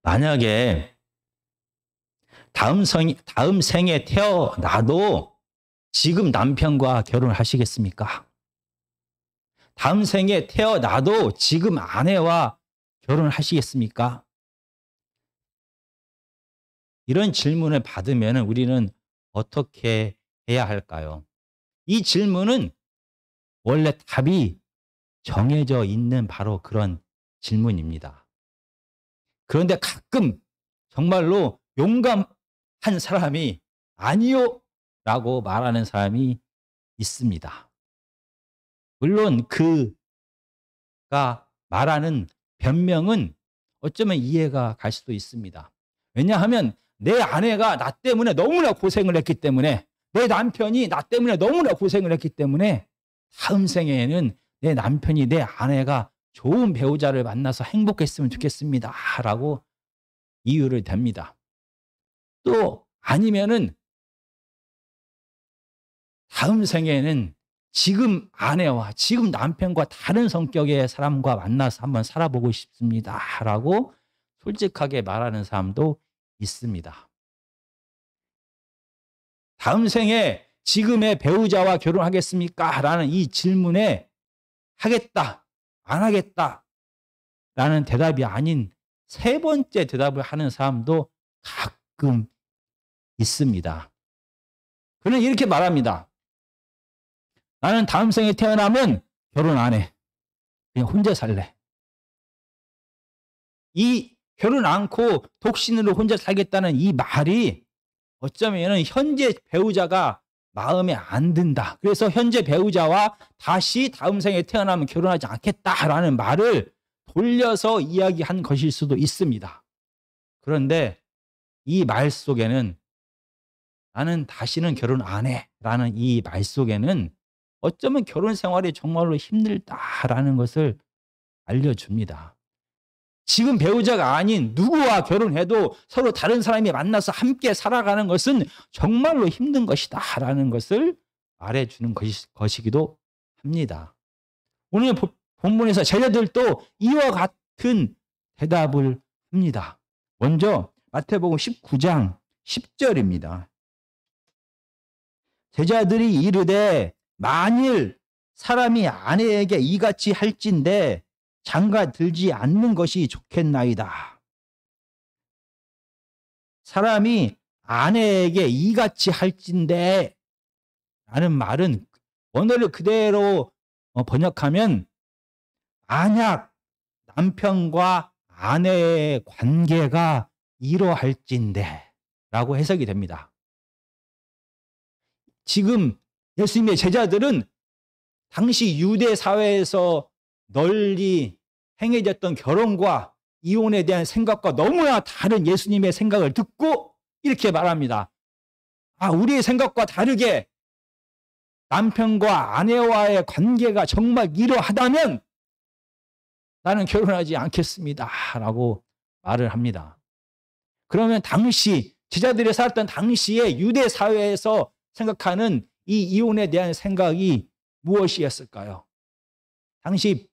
만약에 다음 생에 태어나도 지금 남편과 결혼하시겠습니까? 다음 생에 태어나도 지금 아내와 결혼하시겠습니까? 이런 질문을 받으면 우리는 어떻게 해야 할까요? 이 질문은 원래 답이 정해져 있는 바로 그런 질문입니다. 그런데 가끔 정말로 용감한 사람이 아니요 라고 말하는 사람이 있습니다. 물론 그가 말하는 변명은 어쩌면 이해가 갈 수도 있습니다. 왜냐하면 내 아내가 나 때문에 너무나 고생을 했기 때문에, 내 남편이 나 때문에 너무나 고생을 했기 때문에 다음 생에는 내 남편이, 내 아내가 좋은 배우자를 만나서 행복했으면 좋겠습니다 라고 이유를 댑니다. 또 아니면은 다음 생에는 지금 아내와 지금 남편과 다른 성격의 사람과 만나서 한번 살아보고 싶습니다 라고 솔직하게 말하는 사람도 있습니다. 다음 생에 지금의 배우자와 결혼하겠습니까? 라는 이 질문에 하겠다, 안 하겠다 라는 대답이 아닌 세 번째 대답을 하는 사람도 가끔 있습니다. 그는 이렇게 말합니다. 나는 다음 생에 태어나면 결혼 안 해. 그냥 혼자 살래. 이 결혼 않고 독신으로 혼자 살겠다는 이 말이 어쩌면 현재 배우자가 마음에 안 든다. 그래서 현재 배우자와 다시 다음 생에 태어나면 결혼하지 않겠다라는 말을 돌려서 이야기한 것일 수도 있습니다. 그런데 이 말 속에는 나는 다시는 결혼 안 해 라는 이 말 속에는 어쩌면 결혼 생활이 정말로 힘들다라는 것을 알려줍니다. 지금 배우자가 아닌 누구와 결혼해도 서로 다른 사람이 만나서 함께 살아가는 것은 정말로 힘든 것이다라는 것을 말해주는 것이기도 합니다. 오늘 본문에서 제자들도 이와 같은 대답을 합니다. 먼저 마태복음 19장 10절입니다. 제자들이 이르되 만일 사람이 아내에게 이같이 할진대 장가 들지 않는 것이 좋겠나이다. 사람이 아내에게 이같이 할진대 라는 말은 원어를 그대로 번역하면 만약 남편과 아내의 관계가 이러할진대 라고 해석이 됩니다. 지금 예수님의 제자들은 당시 유대 사회에서 널리 행해졌던 결혼과 이혼에 대한 생각과 너무나 다른 예수님의 생각을 듣고 이렇게 말합니다. 우리의 생각과 다르게 남편과 아내와의 관계가 정말 이러하다면 나는 결혼하지 않겠습니다 라고 말을 합니다. 그러면 당시 제자들이 살았던 당시의 유대 사회에서 생각하는 이 이혼에 대한 생각이 무엇이었을까요? 당시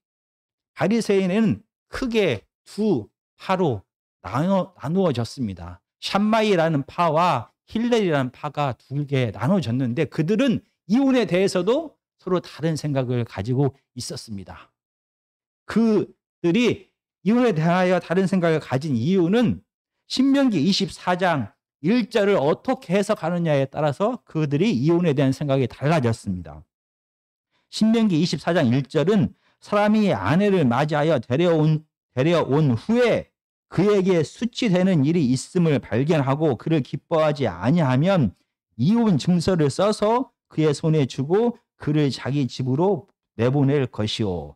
바리새인은 크게 두 파로 나누어졌습니다. 샴마이라는 파와 힐렐이라는 파가 두 개 나눠졌는데 그들은 이혼에 대해서도 서로 다른 생각을 가지고 있었습니다. 그들이 이혼에 대하여 다른 생각을 가진 이유는 신명기 24장 1절을 어떻게 해석하느냐에 따라서 그들이 이혼에 대한 생각이 달라졌습니다. 신명기 24장 1절은 사람이 아내를 맞이하여 데려온 후에 그에게 수치되는 일이 있음을 발견하고 그를 기뻐하지 아니하면 이혼 증서를 써서 그의 손에 주고 그를 자기 집으로 내보낼 것이오.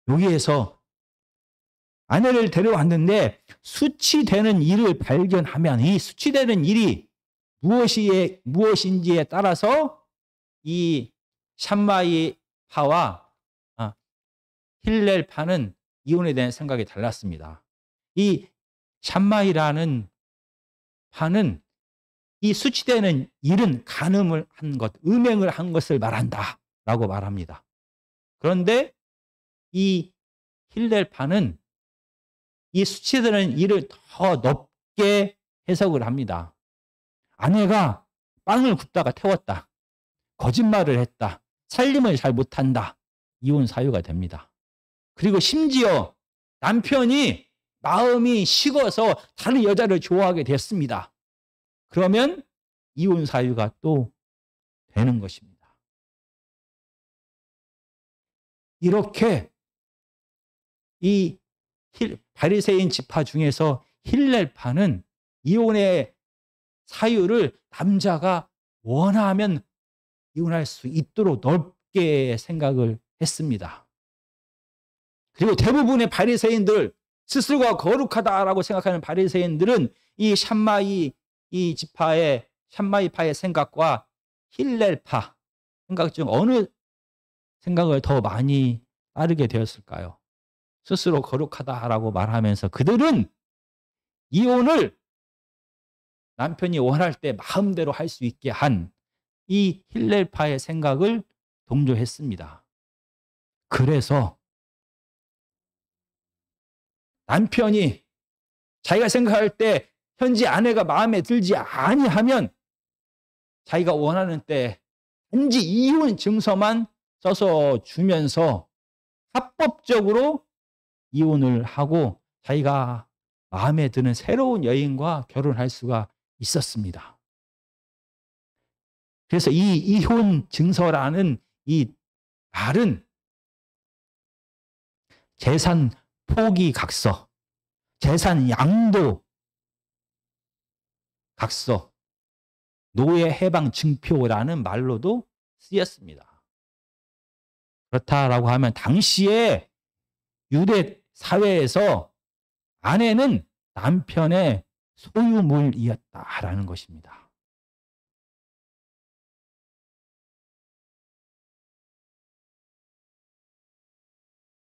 여기에서 아내를 데려왔는데 수치되는 일을 발견하면 이 수치되는 일이 무엇인지에 따라서 이 샴마이 파와 힐렐 파는 이혼에 대한 생각이 달랐습니다. 이 샴마이라는 파는 이 수치되는 일은 간음을 한 것, 음행을 한 것을 말한다 라고 말합니다. 그런데 이 힐렐 파는 이 수치되는 일을 더 높게 해석을 합니다. 아내가 빵을 굽다가 태웠다. 거짓말을 했다. 살림을 잘 못한다. 이혼 사유가 됩니다. 그리고 심지어 남편이 마음이 식어서 다른 여자를 좋아하게 됐습니다. 그러면 이혼 사유가 또 되는 것입니다. 이렇게 이 바리새인 지파 중에서 힐렐파는 이혼의 사유를 남자가 원하면 이혼할 수 있도록 넓게 생각을 했습니다. 그리고 대부분의 바리새인들, 스스로가 거룩하다라고 생각하는 바리새인들은 이 샴마이 샴마이파의 생각과 힐렐파 생각 중 어느 생각을 더 많이 따르게 되었을까요? 스스로 거룩하다라고 말하면서 그들은 이혼을 남편이 원할 때 마음대로 할 수 있게 한 이 힐렐파의 생각을 동조했습니다. 그래서 남편이 자기가 생각할 때 현재 아내가 마음에 들지 아니하면 자기가 원하는 때 단지 이혼 증서만 써서 주면서 합법적으로 이혼을 하고 자기가 마음에 드는 새로운 여인과 결혼할 수가 있었습니다. 그래서 이 이혼 증서라는 이 말은 재산 포기 각서, 재산 양도 각서, 노예 해방 증표라는 말로도 쓰였습니다. 그렇다라고 하면 당시에 유대 사회에서 아내는 남편의 소유물이었다라는 것입니다.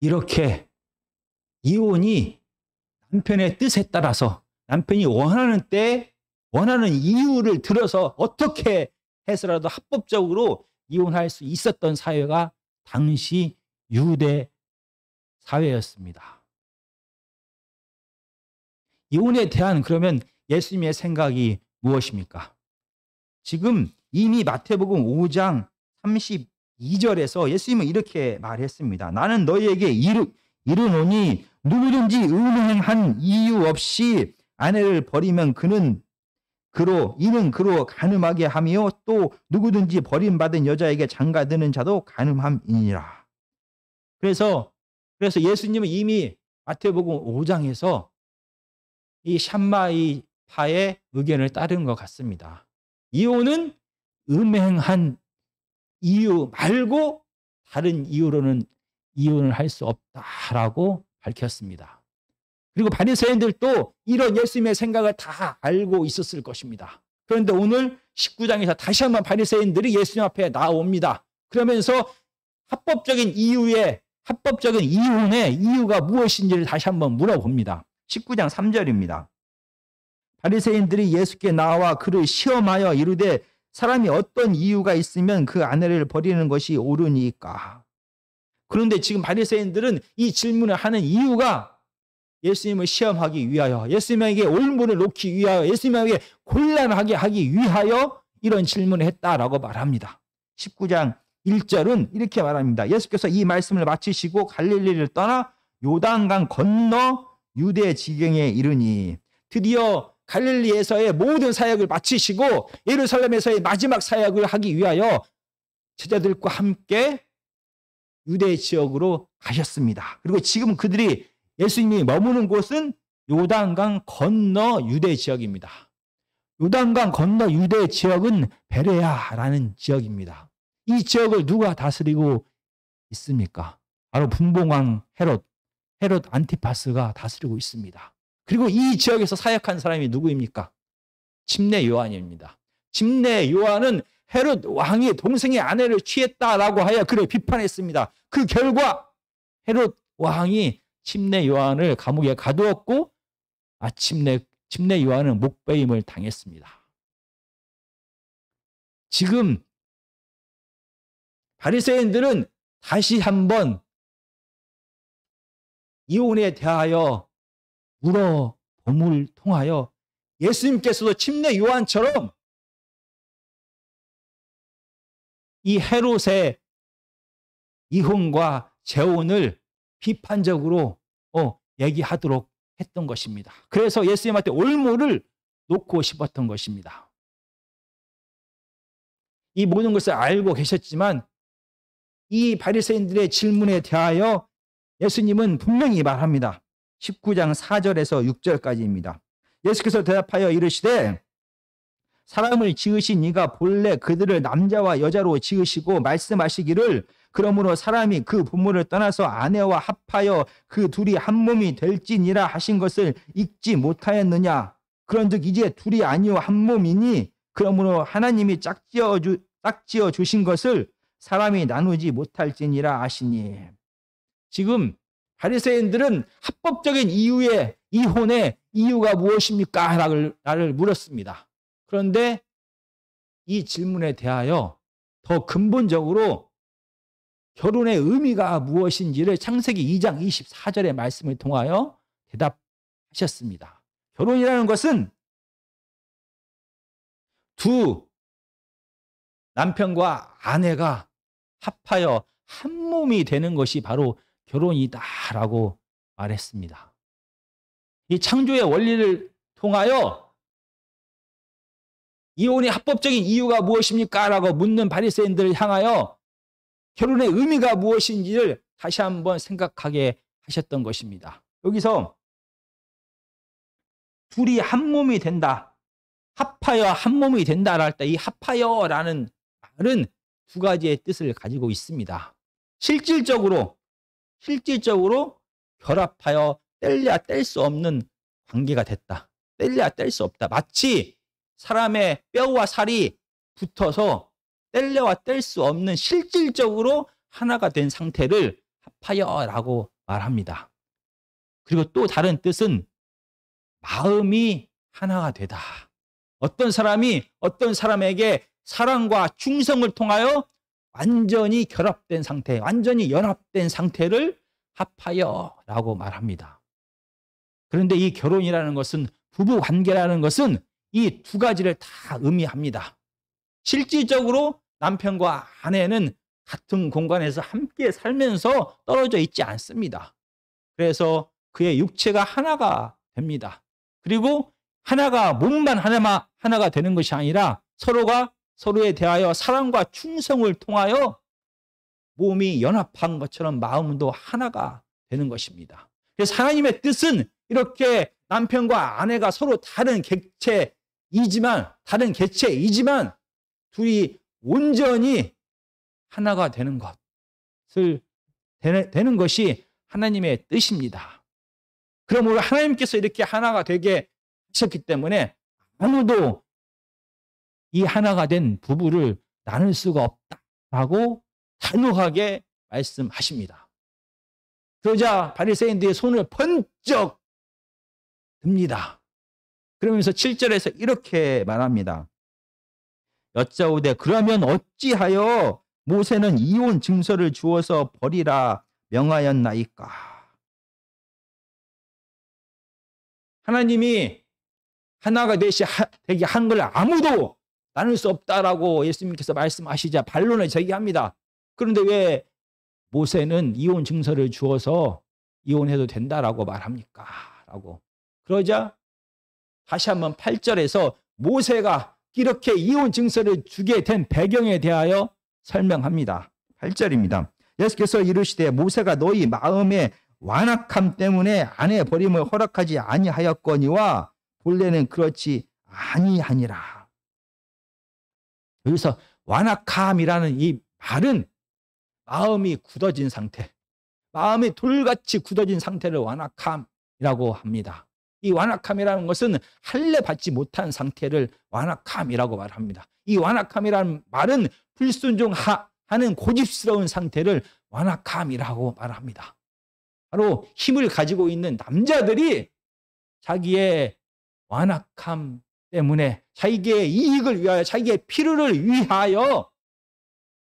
이렇게 이혼이 남편의 뜻에 따라서 남편이 원하는 때 원하는 이유를 들어서 어떻게 해서라도 합법적으로 이혼할 수 있었던 사회가 당시 유대 사회였습니다. 이혼에 대한 그러면 예수님의 생각이 무엇입니까? 지금 이미 마태복음 5장 32절에서 예수님은 이렇게 말했습니다. 나는 너희에게 이르노니 누구든지 음행한 이유 없이 아내를 버리면 이는 그로 간음하게 하며 또 누구든지 버림받은 여자에게 장가드는 자도 간음함이니라. 그래서 예수님은 이미 마태복음 5장에서 이 샴마이파의 의견을 따른 것 같습니다. 이혼은 음행한 이유 말고 다른 이유로는 이혼을 할 수 없다라고 밝혔습니다. 그리고 바리새인들도 이런 예수님의 생각을 다 알고 있었을 것입니다. 그런데 오늘 19장에서 다시 한번 바리새인들이 예수님 앞에 나옵니다. 그러면서 합법적인 이혼의 이유가 무엇인지를 다시 한번 물어봅니다. 19장 3절입니다. 바리새인들이 예수께 나와 그를 시험하여 이르되 사람이 어떤 이유가 있으면 그 아내를 버리는 것이 옳으니까. 그런데 지금 바리새인들은 이 질문을 하는 이유가 예수님을 시험하기 위하여, 예수님에게 올무를 놓기 위하여, 예수님에게 곤란하게 하기 위하여 이런 질문을 했다라고 말합니다. 19장 1절은 이렇게 말합니다. 예수께서 이 말씀을 마치시고 갈릴리를 떠나 요단강 건너 유대 지경에 이르니, 드디어 갈릴리에서의 모든 사역을 마치시고 예루살렘에서의 마지막 사역을 하기 위하여 제자들과 함께 유대 지역으로 가셨습니다. 그리고 지금 그들이 예수님이 머무는 곳은 요단강 건너 유대 지역입니다. 요단강 건너 유대 지역은 베레아라는 지역입니다. 이 지역을 누가 다스리고 있습니까? 바로 분봉왕 헤롯 안티파스가 다스리고 있습니다. 그리고 이 지역에서 사역한 사람이 누구입니까? 침례 요한입니다. 침례 요한은 헤롯 왕이 동생의 아내를 취했다라고 하여 그를 비판했습니다. 그 결과 헤롯 왕이 침례 요한을 감옥에 가두었고 마침내 침례 요한은 목베임을 당했습니다. 지금 바리새인들은 다시 한번 이혼에 대하여 물어봄을 통하여 예수님께서도 침례 요한처럼 이 헤롯의 이혼과 재혼을 비판적으로 얘기하도록 했던 것입니다. 그래서 예수님한테 올무를 놓고 싶었던 것입니다. 이 모든 것을 알고 계셨지만 이 바리새인들의 질문에 대하여 예수님은 분명히 말합니다. 19장 4절에서 6절까지입니다. 예수께서 대답하여 이르시되 사람을 지으신 이가 본래 그들을 남자와 여자로 지으시고 말씀하시기를 그러므로 사람이 그 부모를 떠나서 아내와 합하여 그 둘이 한 몸이 될지니라 하신 것을 읽지 못하였느냐. 그런즉 이제 둘이 아니요 한 몸이니 그러므로 하나님이 짝지어 주신 것을 사람이 나누지 못할지니라 하시니. 지금 바리새인들은 합법적인 이유의 이혼의 이유가 무엇입니까? 나를 물었습니다. 그런데 이 질문에 대하여 더 근본적으로 결혼의 의미가 무엇인지를 창세기 2장 24절의 말씀을 통하여 대답하셨습니다. 결혼이라는 것은 두 남편과 아내가 합하여 한 몸이 되는 것이 바로 결혼이다라고 말했습니다. 이 창조의 원리를 통하여 이혼의 합법적인 이유가 무엇입니까? 라고 묻는 바리새인들을 향하여 결혼의 의미가 무엇인지를 다시 한번 생각하게 하셨던 것입니다. 여기서 둘이 한 몸이 된다, 합하여 한 몸이 된다라 할 때 이 합하여라는 말은 두 가지의 뜻을 가지고 있습니다. 실질적으로 결합하여 뗄래야 뗄 수 없는 관계가 됐다. 뗄래야 뗄 수 없다. 마치 사람의 뼈와 살이 붙어서 뗄래야 뗄 수 없는 실질적으로 하나가 된 상태를 합하여라고 말합니다. 그리고 또 다른 뜻은 마음이 하나가 되다. 어떤 사람이 어떤 사람에게 사랑과 충성을 통하여 완전히 결합된 상태, 완전히 연합된 상태를 합하여라고 말합니다. 그런데 이 결혼이라는 것은, 부부 관계라는 것은 이 두 가지를 다 의미합니다. 실질적으로 남편과 아내는 같은 공간에서 함께 살면서 떨어져 있지 않습니다. 그래서 그의 육체가 하나가 됩니다. 그리고 몸만 하나가 되는 것이 아니라 서로가 서로에 대하여 사랑과 충성을 통하여 몸이 연합한 것처럼 마음도 하나가 되는 것입니다. 그래서 하나님의 뜻은 이렇게 남편과 아내가 서로 다른 개체이지만 둘이 온전히 하나가 되는 것이 하나님의 뜻입니다. 그러므로 하나님께서 이렇게 하나가 되게 하셨기 때문에 아무도 이 하나가 된 부부를 나눌 수가 없다라고 단호하게 말씀하십니다. 그러자 바리새인들의 손을 번쩍 듭니다. 그러면서 7절에서 이렇게 말합니다. 여짜오되 그러면 어찌하여 모세는 이혼 증서를 주어서 버리라 명하였나이까? 하나님이 하나가 되게 한 걸 아무도 나눌 수 없다라고 예수님께서 말씀하시자 반론을 제기합니다. 그런데 왜 모세는 이혼 증서를 주어서 이혼해도 된다라고 말합니까? 라고. 그러자 다시 한번 8절에서 모세가 이렇게 이혼 증서를 주게 된 배경에 대하여 설명합니다. 8절입니다. 예수께서 이르시되 모세가 너희 마음의 완악함 때문에 아내 버림을 허락하지 아니하였거니와 본래는 그렇지 아니하니라. 여기서 완악함이라는 이 말은 마음이 굳어진 상태, 마음이 돌같이 굳어진 상태를 완악함이라고 합니다. 이 완악함이라는 것은 할례 받지 못한 상태를 완악함이라고 말합니다. 이 완악함이라는 말은 불순종하는 고집스러운 상태를 완악함이라고 말합니다. 바로 힘을 가지고 있는 남자들이 자기의 완악함 때문에 자기의 이익을 위하여, 자기의 필요를 위하여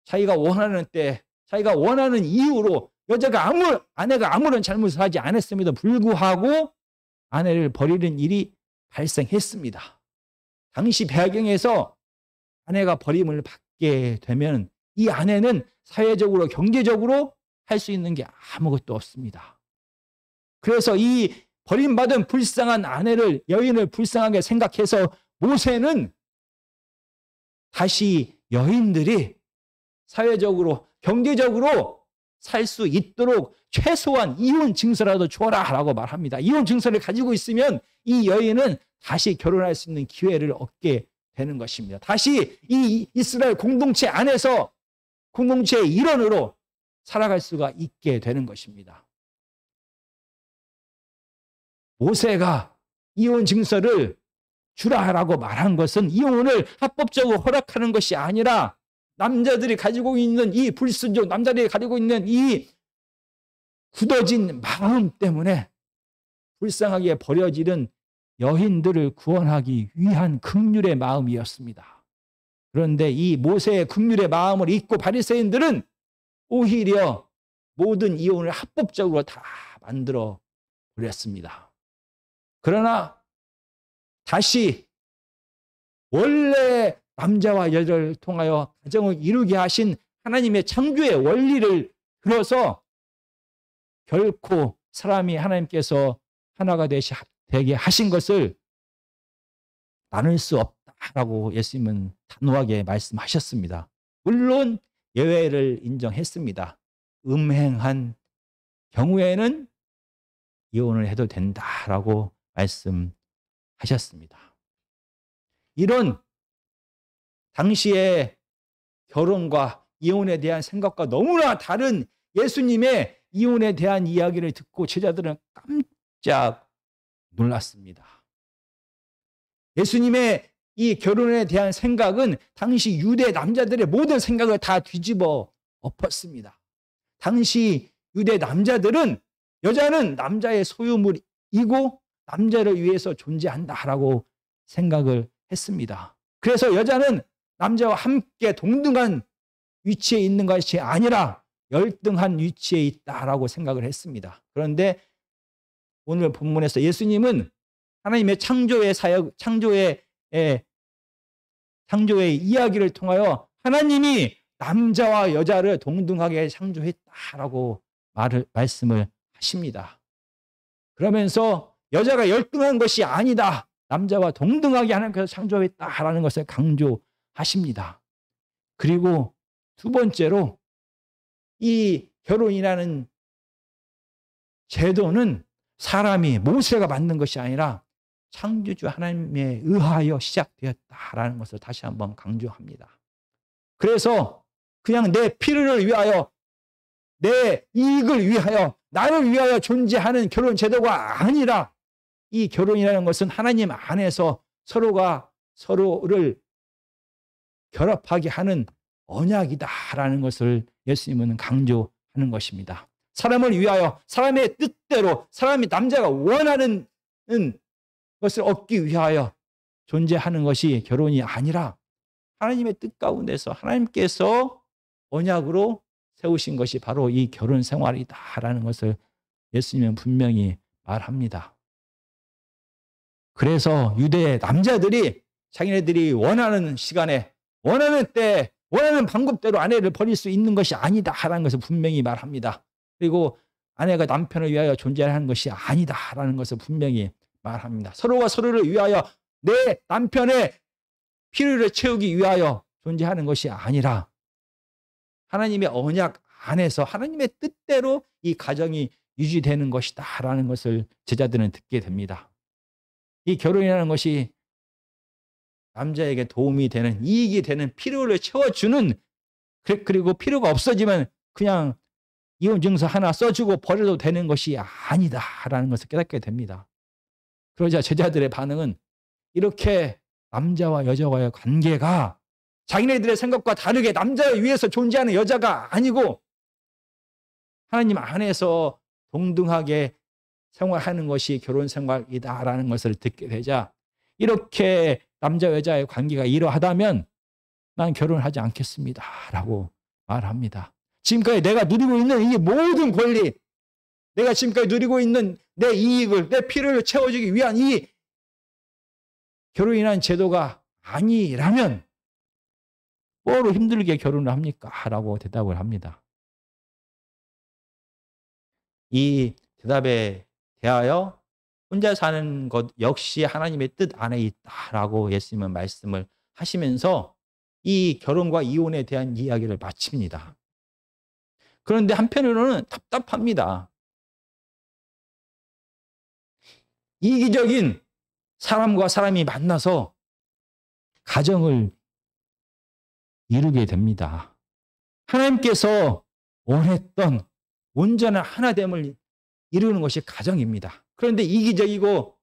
자기가 원하는 때, 자기가 원하는 이유로 아내가 아무런 잘못을 하지 않았음에도 불구하고 아내를 버리는 일이 발생했습니다. 당시 배경에서 아내가 버림을 받게 되면 이 아내는 사회적으로 경제적으로 할 수 있는 게 아무것도 없습니다. 그래서 이 버림받은 불쌍한 아내를 여인을 불쌍하게 생각해서 모세는 다시 여인들이 사회적으로 경제적으로 살 수 있도록 최소한 이혼 증서라도 줘라 라고 말합니다. 이혼 증서를 가지고 있으면 이 여인은 다시 결혼할 수 있는 기회를 얻게 되는 것입니다. 다시 이 이스라엘 공동체 안에서 공동체의 일원으로 살아갈 수가 있게 되는 것입니다. 모세가 이혼 증서를 주라라고 말한 것은 이혼을 합법적으로 허락하는 것이 아니라 남자들이 가지고 있는 이 불순종, 남자들이 가지고 있는 이 굳어진 마음 때문에 불쌍하게 버려지는 여인들을 구원하기 위한 긍휼의 마음이었습니다. 그런데 이 모세의 긍휼의 마음을 잊고 바리새인들은 오히려 모든 이혼을 합법적으로 다 만들어 버렸습니다. 그러나 다시 원래 남자와 여자를 통하여 가정을 이루게 하신 하나님의 창조의 원리를 들어서 결코 사람이 하나님께서 하나가 되게 하신 것을 나눌 수 없다라고 예수님은 단호하게 말씀하셨습니다. 물론 예외를 인정했습니다. 음행한 경우에는 이혼을 해도 된다라고 말씀하셨습니다. 이런 당시의 결혼과 이혼에 대한 생각과 너무나 다른 예수님의 이혼에 대한 이야기를 듣고 제자들은 깜짝 놀랐습니다. 예수님의 이 결혼에 대한 생각은 당시 유대 남자들의 모든 생각을 다 뒤집어 엎었습니다. 당시 유대 남자들은 여자는 남자의 소유물이고 남자를 위해서 존재한다라고 생각을 했습니다. 그래서 여자는 남자와 함께 동등한 위치에 있는 것이 아니라 열등한 위치에 있다라고 생각을 했습니다. 그런데 오늘 본문에서 예수님은 하나님의 창조의 사역, 창조의 이야기를 통하여 하나님이 남자와 여자를 동등하게 창조했다라고 말씀을 하십니다. 그러면서 여자가 열등한 것이 아니다. 남자와 동등하게 하나님께서 창조했다라는 것을 강조하십니다. 그리고 두 번째로 이 결혼이라는 제도는 사람이 모세가 만든 것이 아니라 창조주 하나님에 의하여 시작되었다라는 것을 다시 한번 강조합니다. 그래서 그냥 내 필요를 위하여 내 이익을 위하여 나를 위하여 존재하는 결혼 제도가 아니라 이 결혼이라는 것은 하나님 안에서 서로가 서로를 결합하게 하는 언약이다라는 것을 예수님은 강조하는 것입니다. 사람을 위하여 사람의 뜻대로 사람이 남자가 원하는 것을 얻기 위하여 존재하는 것이 결혼이 아니라 하나님의 뜻 가운데서 하나님께서 언약으로 세우신 것이 바로 이 결혼 생활이다라는 것을 예수님은 분명히 말합니다. 그래서 유대 남자들이 자기네들이 원하는 시간에 원하는 때 원하는 방법대로 아내를 버릴 수 있는 것이 아니다라는 것을 분명히 말합니다. 그리고 아내가 남편을 위하여 존재하는 것이 아니다라는 것을 분명히 말합니다. 서로가 서로를 위하여 내 남편의 필요를 채우기 위하여 존재하는 것이 아니라 하나님의 언약 안에서 하나님의 뜻대로 이 가정이 유지되는 것이다라는 것을 제자들은 듣게 됩니다. 이 결혼이라는 것이 남자에게 도움이 되는 이익이 되는 필요를 채워주는 그리고 필요가 없어지면 그냥 이혼증서 하나 써주고 버려도 되는 것이 아니다라는 것을 깨닫게 됩니다. 그러자 제자들의 반응은 이렇게 남자와 여자와의 관계가 자기네들의 생각과 다르게 남자를 위해서 존재하는 여자가 아니고 하나님 안에서 동등하게 생활하는 것이 결혼 생활이다라는 것을 듣게 되자 이렇게 남자 여자의 관계가 이러하다면 난 결혼하지 않겠습니다 라고 말합니다. 지금까지 내가 누리고 있는 이 모든 권리 내가 지금까지 누리고 있는 내 이익을, 내 필요를 채워주기 위한 이 결혼이라는 제도가 아니라면 뭐로 힘들게 결혼을 합니까? 라고 대답을 합니다. 이 대답에 대하여 혼자 사는 것 역시 하나님의 뜻 안에 있다라고 예수님은 말씀을 하시면서 이 결혼과 이혼에 대한 이야기를 마칩니다. 그런데 한편으로는 답답합니다. 이기적인 사람과 사람이 만나서 가정을 이루게 됩니다. 하나님께서 원했던 온전한 하나됨을 이루는 것이 가정입니다. 그런데 이기적이고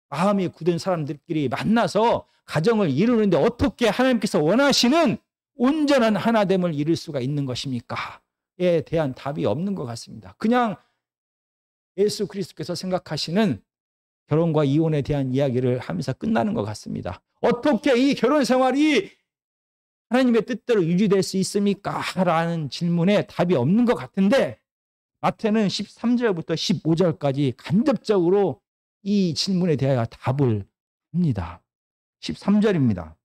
마음이 굳은 사람들끼리 만나서 가정을 이루는데 어떻게 하나님께서 원하시는 온전한 하나됨을 이룰 수가 있는 것입니까? 에 대한 답이 없는 것 같습니다. 그냥 예수 그리스도께서 생각하시는 결혼과 이혼에 대한 이야기를 하면서 끝나는 것 같습니다. 어떻게 이 결혼 생활이 하나님의 뜻대로 유지될 수 있습니까? 라는 질문에 답이 없는 것 같은데 마태는 13절부터 15절까지 간접적으로 이 질문에 대하여 답을 합니다. 13절입니다.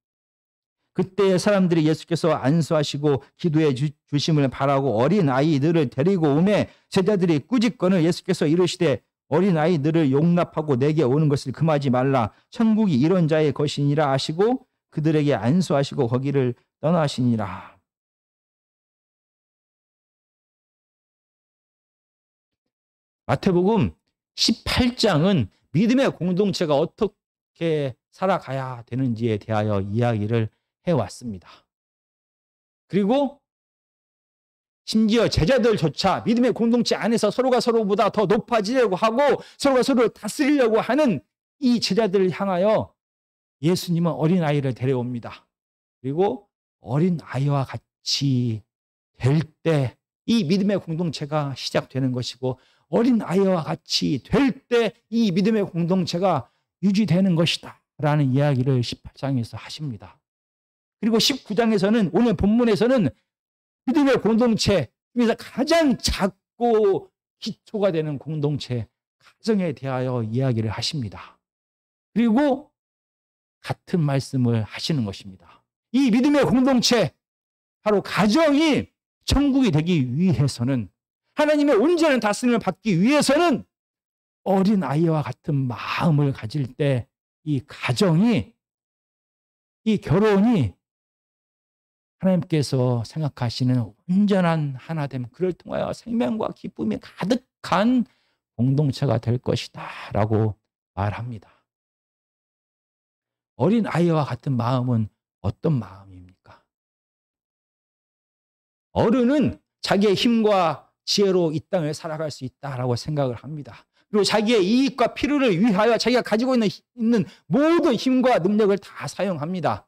그때 사람들이 예수께서 안수하시고 기도해 주심을 바라고 어린아이들을 데리고 오매 제자들이 꾸짖거늘 예수께서 이르시되 어린아이들을 용납하고 내게 오는 것을 금하지 말라. 천국이 이런 자의 것이니라 하시고 그들에게 안수하시고 거기를 떠나시니라. 마태복음 18장은 믿음의 공동체가 어떻게 살아가야 되는지에 대하여 이야기를 해왔습니다. 그리고 심지어 제자들조차 믿음의 공동체 안에서 서로가 서로보다 더 높아지려고 하고 서로가 서로를 다스리려고 하는 이 제자들을 향하여 예수님은 어린아이를 데려옵니다. 그리고 어린아이와 같이 될 때 이 믿음의 공동체가 시작되는 것이고 어린아이와 같이 될 때 이 믿음의 공동체가 유지되는 것이다 라는 이야기를 18장에서 하십니다. 그리고 19장에서는 오늘 본문에서는 믿음의 공동체 중에서 가장 작고 기초가 되는 공동체 가정에 대하여 이야기를 하십니다. 그리고 같은 말씀을 하시는 것입니다. 이 믿음의 공동체 바로 가정이 천국이 되기 위해서는 하나님의 온전한 다스림을 받기 위해서는 어린아이와 같은 마음을 가질 때 이 가정이 이 결혼이 하나님께서 생각하시는 온전한 하나됨 그를 통하여 생명과 기쁨이 가득한 공동체가 될 것이다 라고 말합니다. 어린아이와 같은 마음은 어떤 마음입니까? 어른은 자기의 힘과 지혜로 이 땅을 살아갈 수 있다라고 생각을 합니다. 그리고 자기의 이익과 필요를 위하여 자기가 가지고 있는 모든 힘과 능력을 다 사용합니다.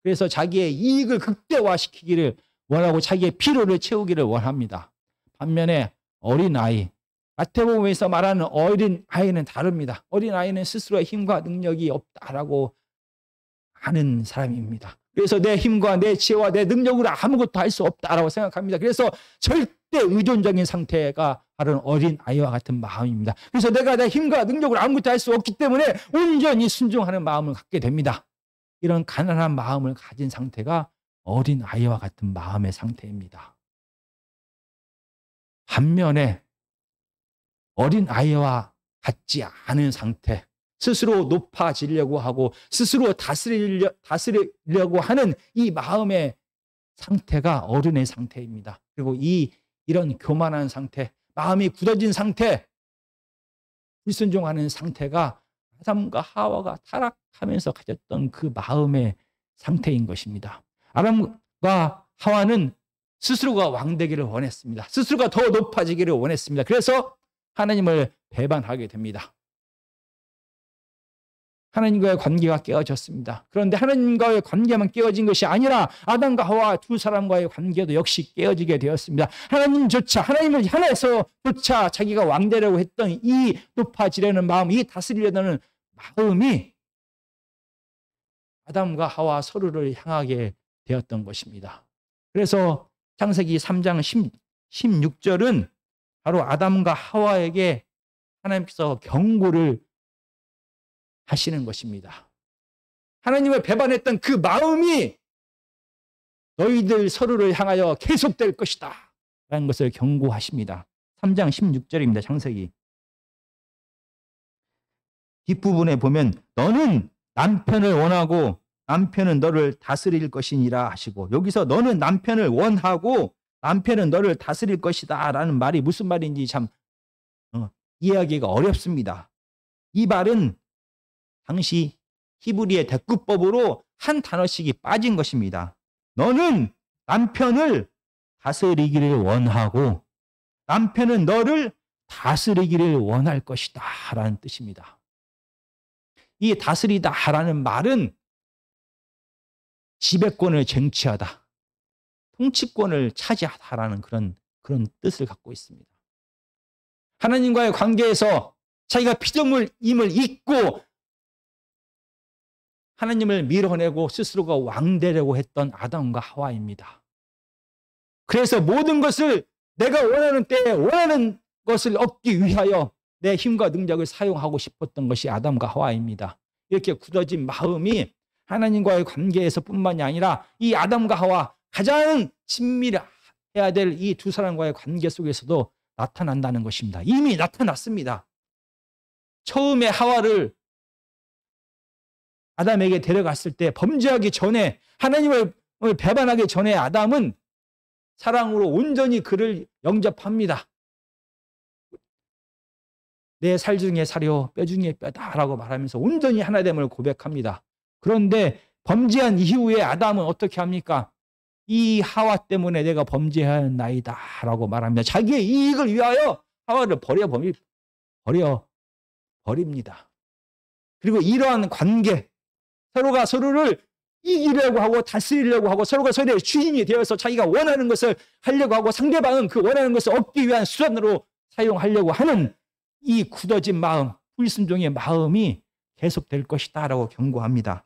그래서 자기의 이익을 극대화시키기를 원하고 자기의 필요를 채우기를 원합니다. 반면에 어린아이, 마태복음에서 말하는 어린아이는 다릅니다. 어린아이는 스스로의 힘과 능력이 없다라고 하는 사람입니다. 그래서 내 힘과 내 지혜와 내 능력으로 아무것도 할 수 없다라고 생각합니다. 그래서 절대 의존적인 상태가 바로 어린아이와 같은 마음입니다. 그래서 내가 내 힘과 능력으로 아무것도 할 수 없기 때문에 온전히 순종하는 마음을 갖게 됩니다. 이런 가난한 마음을 가진 상태가 어린아이와 같은 마음의 상태입니다. 반면에 어린아이와 같지 않은 상태, 스스로 높아지려고 하고 스스로 다스리려고 하는 이 마음의 상태가 어른의 상태입니다. 그리고 이런 교만한 상태, 마음이 굳어진 상태, 불순종하는 상태가 아담과 하와가 타락하면서 가졌던 그 마음의 상태인 것입니다. 아담과 하와는 스스로가 왕되기를 원했습니다. 스스로가 더 높아지기를 원했습니다. 그래서 하나님을 배반하게 됩니다. 하나님과의 관계가 깨어졌습니다. 그런데 하나님과의 관계만 깨어진 것이 아니라 아담과 하와 두 사람과의 관계도 역시 깨어지게 되었습니다. 하나님을 향해서조차 자기가 왕되려고 했던 이 높아지려는 마음, 이 다스리려는 마음이 아담과 하와 서로를 향하게 되었던 것입니다. 그래서 창세기 3장 16절은 바로 아담과 하와에게 하나님께서 경고를 하시는 것입니다. 하나님을 배반했던 그 마음이 너희들 서로를 향하여 계속될 것이다 라는 것을 경고하십니다. 3장 16절입니다. 창세기. 뒷부분에 보면 너는 남편을 원하고 남편은 너를 다스릴 것이니라 하시고, 여기서 너는 남편을 원하고 남편은 너를 다스릴 것이다 라는 말이 무슨 말인지 참 이해하기가 어렵습니다. 이 말은 당시 히브리의 대꾸법으로 한 단어씩이 빠진 것입니다. 너는 남편을 다스리기를 원하고 남편은 너를 다스리기를 원할 것이다 라는 뜻입니다. 이 다스리다 라는 말은 지배권을 쟁취하다, 통치권을 차지하다라는 그런 뜻을 갖고 있습니다. 하나님과의 관계에서 자기가 피조물임을 잊고 하나님을 밀어내고 스스로가 왕되려고 했던 아담과 하와입니다. 그래서 모든 것을 내가 원하는 때에 원하는 것을 얻기 위하여 내 힘과 능력을 사용하고 싶었던 것이 아담과 하와입니다. 이렇게 굳어진 마음이 하나님과의 관계에서 뿐만이 아니라 이 아담과 하와 가장 친밀해야 될 이 두 사람과의 관계 속에서도 나타난다는 것입니다. 이미 나타났습니다. 처음에 하와를 아담에게 데려갔을 때 범죄하기 전에, 하나님을 배반하기 전에 아담은 사랑으로 온전히 그를 영접합니다. 내 살 중에 살이요 뼈 중에 뼈다라고 말하면서 온전히 하나됨을 고백합니다. 그런데 범죄한 이후에 아담은 어떻게 합니까? 이 하와 때문에 내가 범죄한 나이다 라고 말합니다. 자기의 이익을 위하여 하와를 버립니다. 그리고 이러한 관계, 서로가 서로를 이기려고 하고 다스리려고 하고 서로가 서로의 주인이 되어서 자기가 원하는 것을 하려고 하고 상대방은 그 원하는 것을 얻기 위한 수단으로 사용하려고 하는 이 굳어진 마음, 불순종의 마음이 계속될 것이다 라고 경고합니다.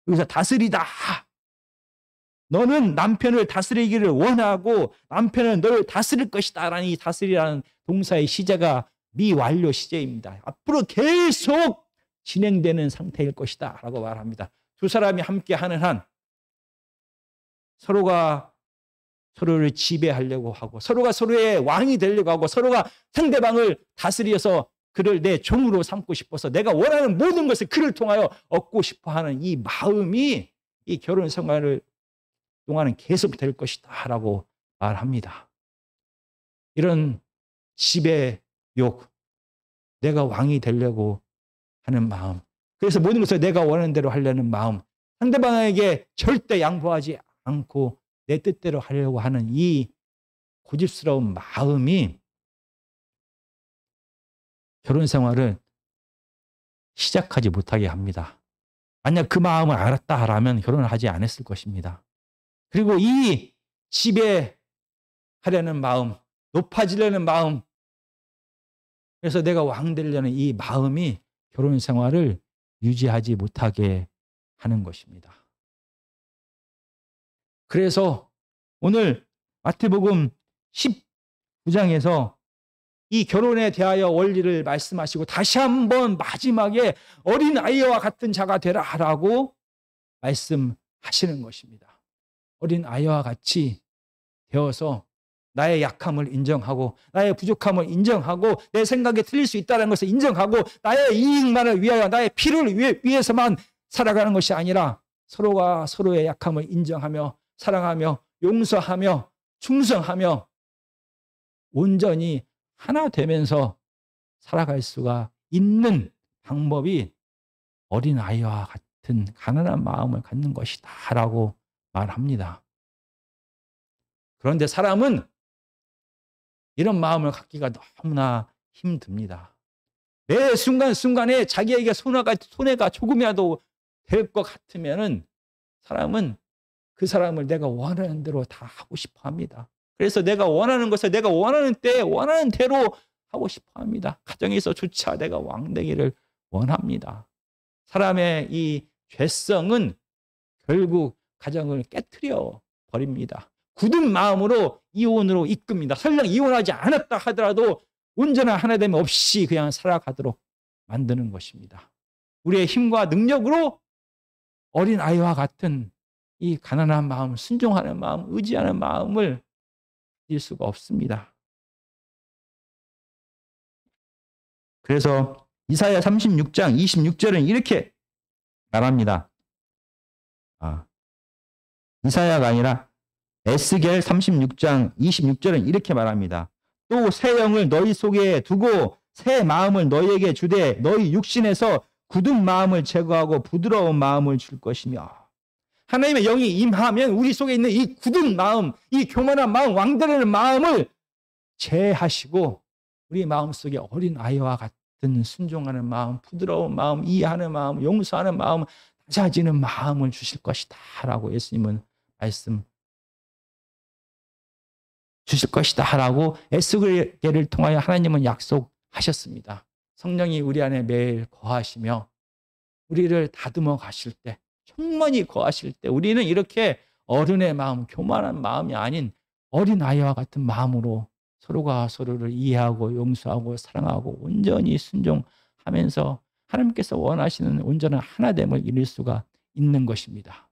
여기서 다스리다, 너는 남편을 다스리기를 원하고 남편은 너를 다스릴 것이다 라는 이 다스리라는 동사의 시제가 미완료 시제입니다. 앞으로 계속 진행되는 상태일 것이다 라고 말합니다. 두 사람이 함께 하는 한 서로가 서로를 지배하려고 하고 서로가 서로의 왕이 되려고 하고 서로가 상대방을 다스려서 그를 내 종으로 삼고 싶어서 내가 원하는 모든 것을 그를 통하여 얻고 싶어하는 이 마음이 이 결혼 생활을 동안은 계속될 것이다 라고 말합니다. 이런 지배욕, 내가 왕이 되려고 하는 마음, 그래서 모든 것을 내가 원하는 대로 하려는 마음, 상대방에게 절대 양보하지 않고 내 뜻대로 하려고 하는 이 고집스러운 마음이 결혼 생활을 시작하지 못하게 합니다. 만약 그 마음을 알았다라면 결혼을 하지 않았을 것입니다. 그리고 이 지배하려는 마음, 높아지려는 마음, 그래서 내가 왕 되려는 이 마음이 결혼 생활을 유지하지 못하게 하는 것입니다. 그래서 오늘 마태복음 19장에서 이 결혼에 대하여 원리를 말씀하시고 다시 한번 마지막에 어린아이와 같은 자가 되라라고 말씀하시는 것입니다. 어린아이와 같이 되어서 나의 약함을 인정하고 나의 부족함을 인정하고 내 생각이 틀릴 수 있다는 것을 인정하고 나의 이익만을 위하여 나의 피를 위해서만 살아가는 것이 아니라 서로가 서로의 약함을 인정하며 사랑하며 용서하며 충성하며 온전히 하나 되면서 살아갈 수가 있는 방법이 어린아이와 같은 가난한 마음을 갖는 것이다 라고 말합니다. 그런데 사람은 이런 마음을 갖기가 너무나 힘듭니다. 매 순간순간에 자기에게 손해가 조금이라도 될 것 같으면은 사람은 그 사람을 내가 원하는 대로 다 하고 싶어 합니다. 그래서 내가 원하는 것을 내가 원하는 때에 원하는 대로 하고 싶어 합니다. 가정에서조차 내가 왕되기를 원합니다. 사람의 이 죄성은 결국 가정을 깨트려 버립니다. 굳은 마음으로 이혼으로 이끕니다. 설령 이혼하지 않았다 하더라도 온전한 하나됨 없이 그냥 살아가도록 만드는 것입니다. 우리의 힘과 능력으로 어린아이와 같은 이 가난한 마음, 순종하는 마음, 의지하는 마음을 가질 수가 없습니다. 그래서 이사야 36장 26절은 이렇게 말합니다. 이사야가 아니라 에스겔 36장 26절은 이렇게 말합니다. 또 새 영을 너희 속에 두고 새 마음을 너희에게 주되 너희 육신에서 굳은 마음을 제거하고 부드러운 마음을 줄 것이며, 하나님의 영이 임하면 우리 속에 있는 이 굳은 마음, 이 교만한 마음, 왕따르는 마음을 제하시고 우리 마음속에 어린아이와 같은 순종하는 마음, 부드러운 마음, 이해하는 마음, 용서하는 마음, 낮아지는 마음을 주실 것이다 라고 예수님은 말씀 주실 것이다 라고 에스겔을 통하여 하나님은 약속하셨습니다. 성령이 우리 안에 매일 거하시며 우리를 다듬어 가실 때, 충만히 거하실 때 우리는 이렇게 어른의 마음, 교만한 마음이 아닌 어린아이와 같은 마음으로 서로가 서로를 이해하고 용서하고 사랑하고 온전히 순종하면서 하나님께서 원하시는 온전한 하나됨을 이룰 수가 있는 것입니다.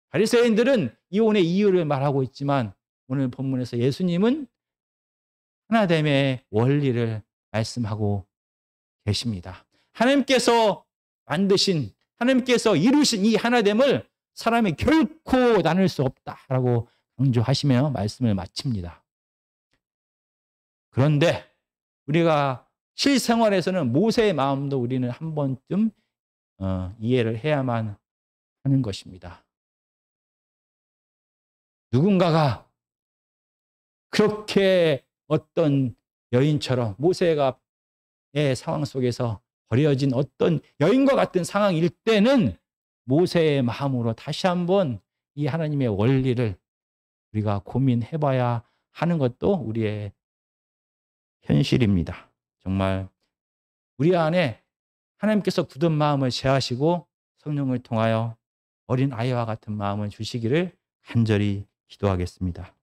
바리새인들은 이혼의 이유를 말하고 있지만 오늘 본문에서 예수님은 하나됨의 원리를 말씀하고 계십니다. 하나님께서 만드신, 하나님께서 이루신 이 하나됨을 사람이 결코 나눌 수 없다라고 강조하시며 말씀을 마칩니다. 그런데 우리가 실생활에서는 모세의 마음도 우리는 한 번쯤 이해를 해야만 하는 것입니다. 누군가가 그렇게 어떤 여인처럼 모세가 의 상황 속에서 버려진 어떤 여인과 같은 상황일 때는 모세의 마음으로 다시 한번 이 하나님의 원리를 우리가 고민해봐야 하는 것도 우리의 현실입니다. 정말 우리 안에 하나님께서 굳은 마음을 제하시고 성령을 통하여 어린 아이와 같은 마음을 주시기를 간절히 기도하겠습니다.